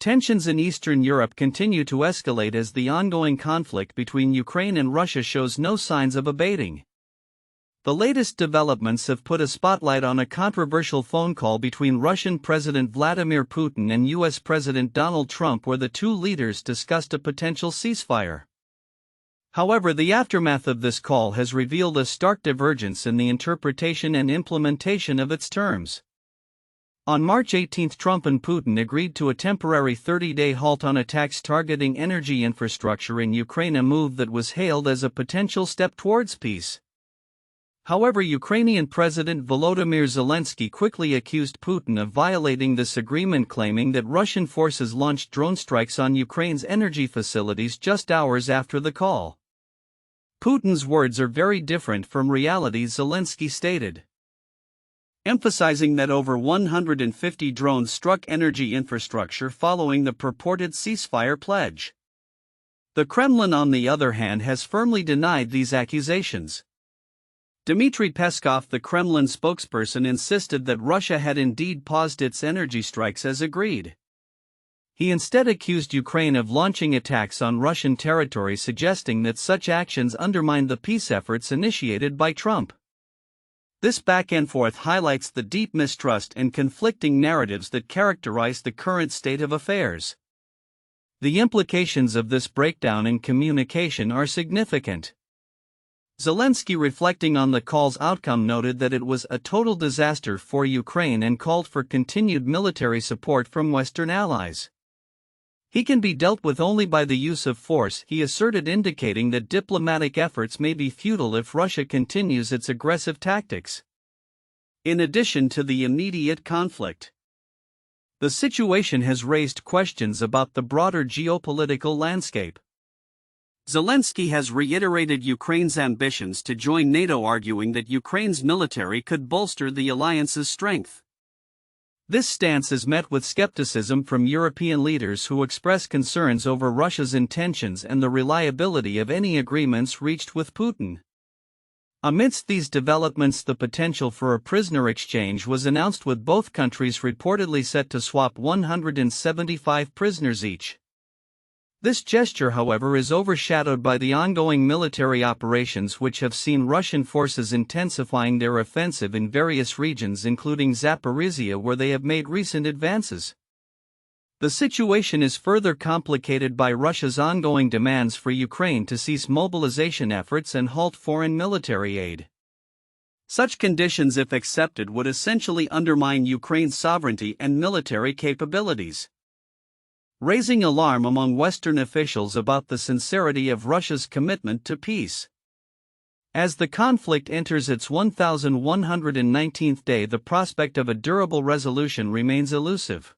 Tensions in Eastern Europe continue to escalate as the ongoing conflict between Ukraine and Russia shows no signs of abating. The latest developments have put a spotlight on a controversial phone call between Russian President Vladimir Putin and U.S. President Donald Trump, where the two leaders discussed a potential ceasefire. However, the aftermath of this call has revealed a stark divergence in the interpretation and implementation of its terms. On March 18, Trump and Putin agreed to a temporary 30-day halt on attacks targeting energy infrastructure in Ukraine, a move that was hailed as a potential step towards peace. However, Ukrainian President Volodymyr Zelenskyy quickly accused Putin of violating this agreement, claiming that Russian forces launched drone strikes on Ukraine's energy facilities just hours after the call. Putin's words are very different from reality, Zelenskyy stated, emphasizing that over 150 drones struck energy infrastructure following the purported ceasefire pledge. The Kremlin, on the other hand, has firmly denied these accusations. Dmitry Peskov, the Kremlin spokesperson, insisted that Russia had indeed paused its energy strikes as agreed. He instead accused Ukraine of launching attacks on Russian territory, suggesting that such actions undermined the peace efforts initiated by Trump. This back and forth highlights the deep mistrust and conflicting narratives that characterize the current state of affairs. The implications of this breakdown in communication are significant. Zelenskyy, reflecting on the call's outcome, noted that it was a total disaster for Ukraine and called for continued military support from Western allies. He can be dealt with only by the use of force, he asserted, indicating that diplomatic efforts may be futile if Russia continues its aggressive tactics. In addition to the immediate conflict, the situation has raised questions about the broader geopolitical landscape. Zelenskyy has reiterated Ukraine's ambitions to join NATO, arguing that Ukraine's military could bolster the alliance's strength. This stance is met with skepticism from European leaders who express concerns over Russia's intentions and the reliability of any agreements reached with Putin. Amidst these developments, the potential for a prisoner exchange was announced, with both countries reportedly set to swap 175 prisoners each. This gesture, however, is overshadowed by the ongoing military operations, which have seen Russian forces intensifying their offensive in various regions, including Zaporizhia, where they have made recent advances. The situation is further complicated by Russia's ongoing demands for Ukraine to cease mobilization efforts and halt foreign military aid. Such conditions, if accepted, would essentially undermine Ukraine's sovereignty and military capabilities, raising alarm among Western officials about the sincerity of Russia's commitment to peace. As the conflict enters its 1119th day, the prospect of a durable resolution remains elusive.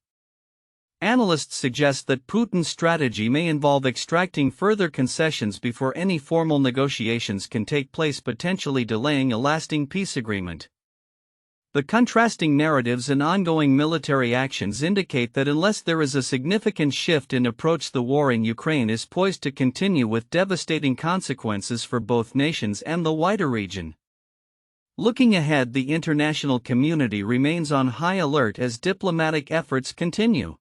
Analysts suggest that Putin's strategy may involve extracting further concessions before any formal negotiations can take place, potentially delaying a lasting peace agreement. The contrasting narratives and ongoing military actions indicate that unless there is a significant shift in approach, the war in Ukraine is poised to continue with devastating consequences for both nations and the wider region. Looking ahead, the international community remains on high alert as diplomatic efforts continue.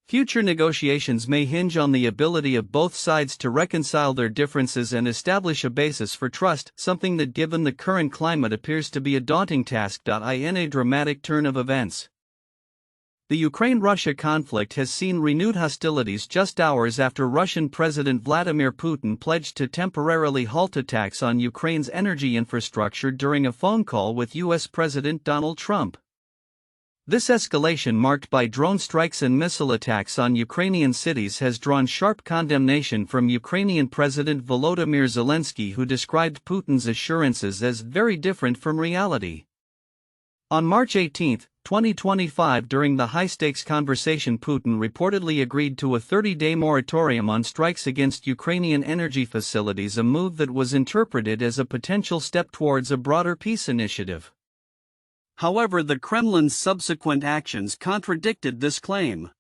Future negotiations may hinge on the ability of both sides to reconcile their differences and establish a basis for trust, something that, given the current climate, appears to be a daunting task. In a dramatic turn of events, the Ukraine-Russia conflict has seen renewed hostilities just hours after Russian President Vladimir Putin pledged to temporarily halt attacks on Ukraine's energy infrastructure during a phone call with U.S. President Donald Trump. This escalation, marked by drone strikes and missile attacks on Ukrainian cities, has drawn sharp condemnation from Ukrainian President Volodymyr Zelenskyy, who described Putin's assurances as very different from reality. On March 18, 2025, during the high-stakes conversation, Putin reportedly agreed to a 30-day moratorium on strikes against Ukrainian energy facilities, a move that was interpreted as a potential step towards a broader peace initiative. However, the Kremlin's subsequent actions contradicted this claim.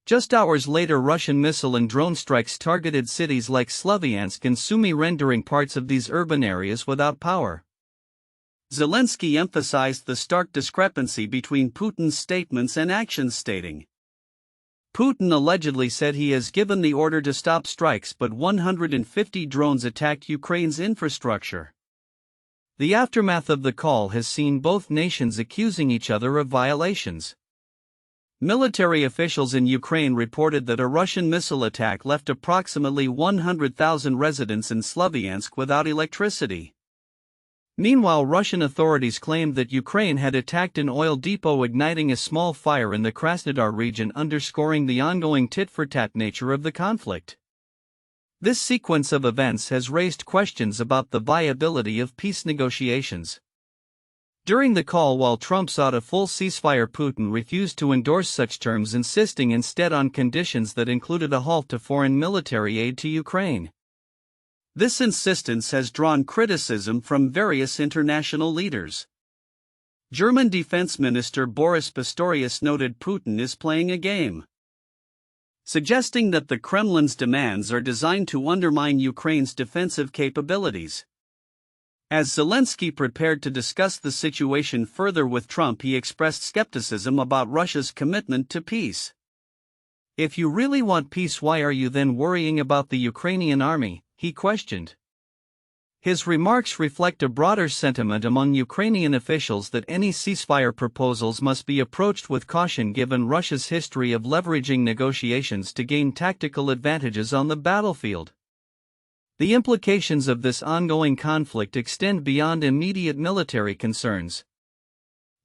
Just hours later, Russian missile and drone strikes targeted cities like Slavyansk and Sumy, rendering parts of these urban areas without power. Zelenskyy emphasized the stark discrepancy between Putin's statements and actions, stating, Putin allegedly said he has given the order to stop strikes, but 150 drones attacked Ukraine's infrastructure. The aftermath of the call has seen both nations accusing each other of violations. Military officials in Ukraine reported that a Russian missile attack left approximately 100,000 residents in Slavyansk without electricity. Meanwhile, Russian authorities claimed that Ukraine had attacked an oil depot, igniting a small fire in the Krasnodar region, underscoring the ongoing tit-for-tat nature of the conflict. This sequence of events has raised questions about the viability of peace negotiations. During the call, while Trump sought a full ceasefire, Putin refused to endorse such terms, insisting instead on conditions that included a halt to foreign military aid to Ukraine. This insistence has drawn criticism from various international leaders. German Defense Minister Boris Pistorius noted Putin is playing a game, suggesting that the Kremlin's demands are designed to undermine Ukraine's defensive capabilities. As Zelenskyy prepared to discuss the situation further with Trump, he expressed skepticism about Russia's commitment to peace. "If you really want peace, why are you then worrying about the Ukrainian army?" he questioned. His remarks reflect a broader sentiment among Ukrainian officials that any ceasefire proposals must be approached with caution, given Russia's history of leveraging negotiations to gain tactical advantages on the battlefield. The implications of this ongoing conflict extend beyond immediate military concerns.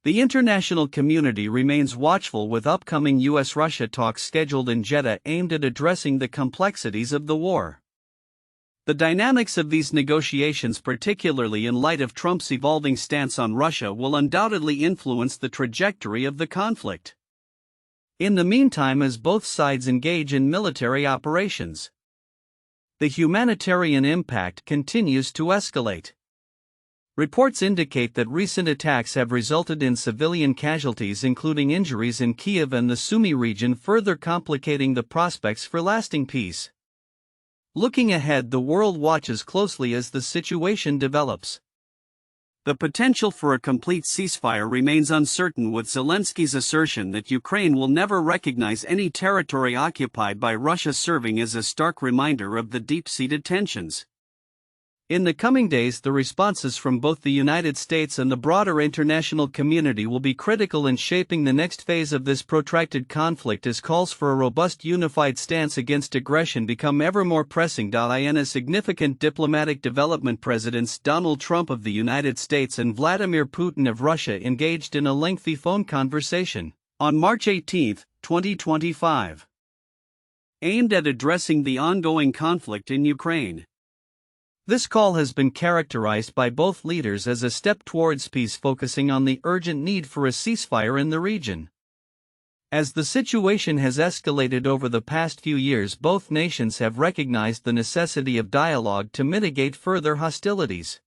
The international community remains watchful, with upcoming US-Russia talks scheduled in Jeddah aimed at addressing the complexities of the war. The dynamics of these negotiations, particularly in light of Trump's evolving stance on Russia, will undoubtedly influence the trajectory of the conflict. In the meantime, as both sides engage in military operations, the humanitarian impact continues to escalate. Reports indicate that recent attacks have resulted in civilian casualties, including injuries in Kyiv and the Sumy region, further complicating the prospects for lasting peace. Looking ahead, the world watches closely as the situation develops. The potential for a complete ceasefire remains uncertain, with Zelensky's assertion that Ukraine will never recognize any territory occupied by Russia serving as a stark reminder of the deep-seated tensions. In the coming days, the responses from both the United States and the broader international community will be critical in shaping the next phase of this protracted conflict, as calls for a robust, unified stance against aggression become ever more pressing. In a significant diplomatic development, Presidents Donald Trump of the United States and Vladimir Putin of Russia engaged in a lengthy phone conversation on March 18, 2025, aimed at addressing the ongoing conflict in Ukraine. This call has been characterized by both leaders as a step towards peace, focusing on the urgent need for a ceasefire in the region. As the situation has escalated over the past few years, both nations have recognized the necessity of dialogue to mitigate further hostilities.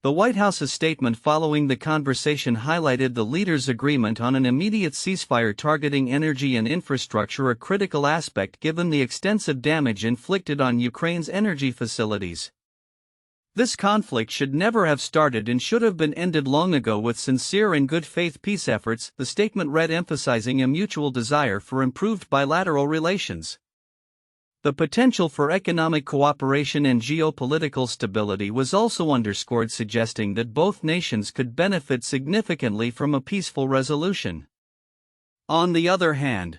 The White House's statement following the conversation highlighted the leaders' agreement on an immediate ceasefire targeting energy and infrastructure, a critical aspect given the extensive damage inflicted on Ukraine's energy facilities. This conflict should never have started and should have been ended long ago with sincere and good faith peace efforts, the statement read, emphasizing a mutual desire for improved bilateral relations. The potential for economic cooperation and geopolitical stability was also underscored, suggesting that both nations could benefit significantly from a peaceful resolution. On the other hand,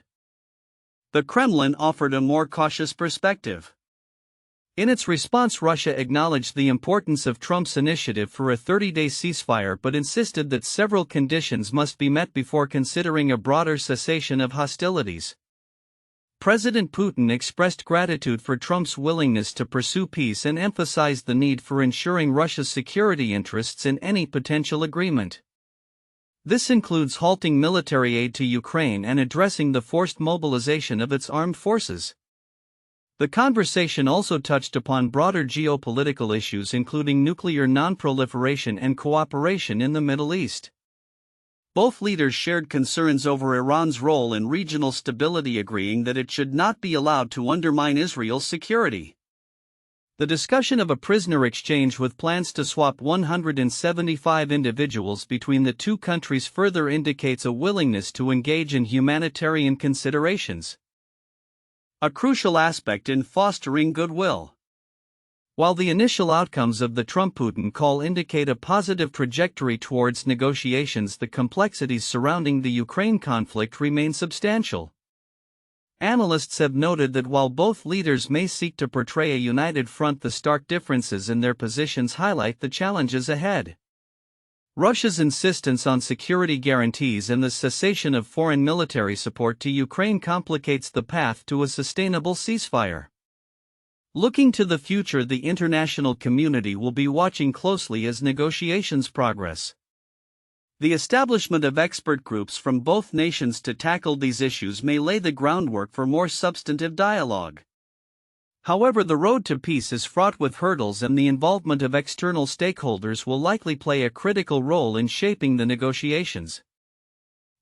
the Kremlin offered a more cautious perspective. In its response, Russia acknowledged the importance of Trump's initiative for a 30-day ceasefire, but insisted that several conditions must be met before considering a broader cessation of hostilities. President Putin expressed gratitude for Trump's willingness to pursue peace and emphasized the need for ensuring Russia's security interests in any potential agreement. This includes halting military aid to Ukraine and addressing the forced mobilization of its armed forces. The conversation also touched upon broader geopolitical issues, including nuclear non-proliferation and cooperation in the Middle East. Both leaders shared concerns over Iran's role in regional stability, agreeing that it should not be allowed to undermine Israel's security. The discussion of a prisoner exchange with plans to swap 175 individuals between the two countries further indicates a willingness to engage in humanitarian considerations, a crucial aspect in fostering goodwill. While the initial outcomes of the Trump-Putin call indicate a positive trajectory towards negotiations, the complexities surrounding the Ukraine conflict remain substantial. Analysts have noted that while both leaders may seek to portray a united front, the stark differences in their positions highlight the challenges ahead. Russia's insistence on security guarantees and the cessation of foreign military support to Ukraine complicates the path to a sustainable ceasefire. Looking to the future, the international community will be watching closely as negotiations progress. The establishment of expert groups from both nations to tackle these issues may lay the groundwork for more substantive dialogue. However, the road to peace is fraught with hurdles, and the involvement of external stakeholders will likely play a critical role in shaping the negotiations.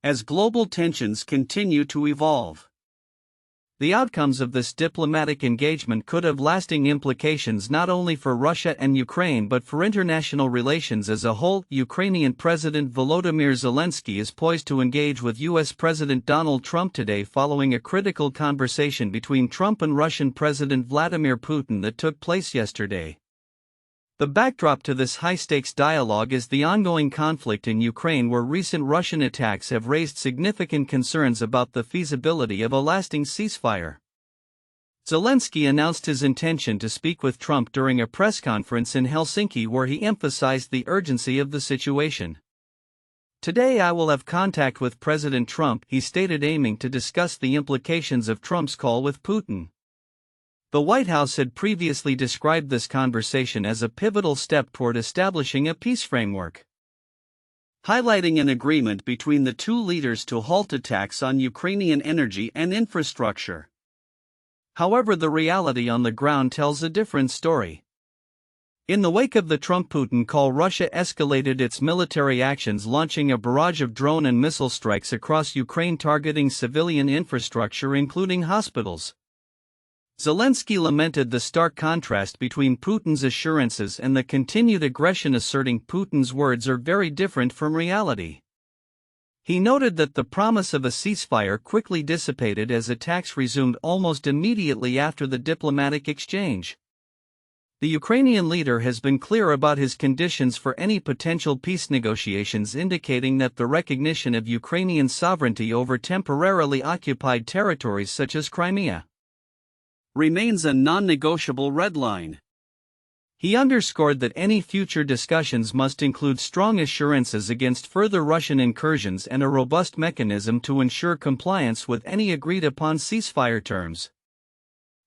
As global tensions continue to evolve, the outcomes of this diplomatic engagement could have lasting implications not only for Russia and Ukraine but for international relations as a whole. Ukrainian President Volodymyr Zelenskyy is poised to engage with U.S. President Donald Trump today following a critical conversation between Trump and Russian President Vladimir Putin that took place yesterday. The backdrop to this high-stakes dialogue is the ongoing conflict in Ukraine, where recent Russian attacks have raised significant concerns about the feasibility of a lasting ceasefire. Zelenskyy announced his intention to speak with Trump during a press conference in Helsinki, where he emphasized the urgency of the situation. "Today I will have contact with President Trump," he stated, aiming to discuss the implications of Trump's call with Putin. The White House had previously described this conversation as a pivotal step toward establishing a peace framework, highlighting an agreement between the two leaders to halt attacks on Ukrainian energy and infrastructure. However, the reality on the ground tells a different story. In the wake of the Trump-Putin call, Russia escalated its military actions, launching a barrage of drone and missile strikes across Ukraine targeting civilian infrastructure, including hospitals. Zelenskyy lamented the stark contrast between Putin's assurances and the continued aggression, asserting Putin's words are very different from reality. He noted that the promise of a ceasefire quickly dissipated as attacks resumed almost immediately after the diplomatic exchange. The Ukrainian leader has been clear about his conditions for any potential peace negotiations, indicating that the recognition of Ukrainian sovereignty over temporarily occupied territories such as Crimea remains a non-negotiable red line. He underscored that any future discussions must include strong assurances against further Russian incursions and a robust mechanism to ensure compliance with any agreed-upon ceasefire terms.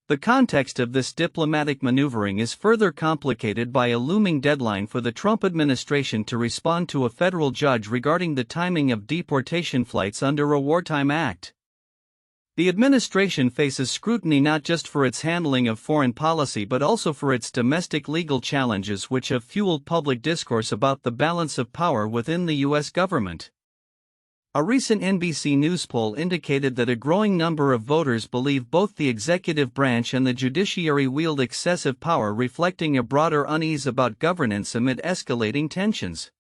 The context of this diplomatic maneuvering is further complicated by a looming deadline for the Trump administration to respond to a federal judge regarding the timing of deportation flights under a wartime act. The administration faces scrutiny not just for its handling of foreign policy but also for its domestic legal challenges, which have fueled public discourse about the balance of power within the U.S. government. A recent NBC News poll indicated that a growing number of voters believe both the executive branch and the judiciary wield excessive power, reflecting a broader unease about governance amid escalating tensions.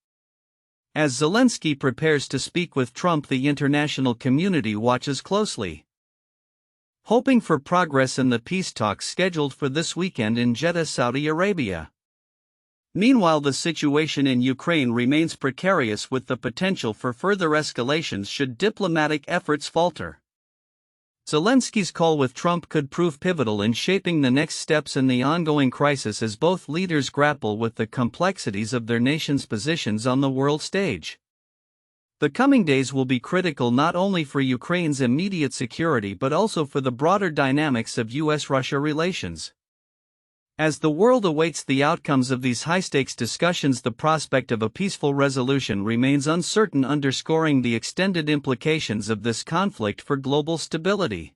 As Zelenskyy prepares to speak with Trump, the international community watches closely, hoping for progress in the peace talks scheduled for this weekend in Jeddah, Saudi Arabia. Meanwhile, the situation in Ukraine remains precarious, with the potential for further escalations should diplomatic efforts falter. Zelenskyy's call with Trump could prove pivotal in shaping the next steps in the ongoing crisis as both leaders grapple with the complexities of their nation's positions on the world stage. The coming days will be critical not only for Ukraine's immediate security but also for the broader dynamics of U.S.-Russia relations. As the world awaits the outcomes of these high-stakes discussions, the prospect of a peaceful resolution remains uncertain, underscoring the extended implications of this conflict for global stability.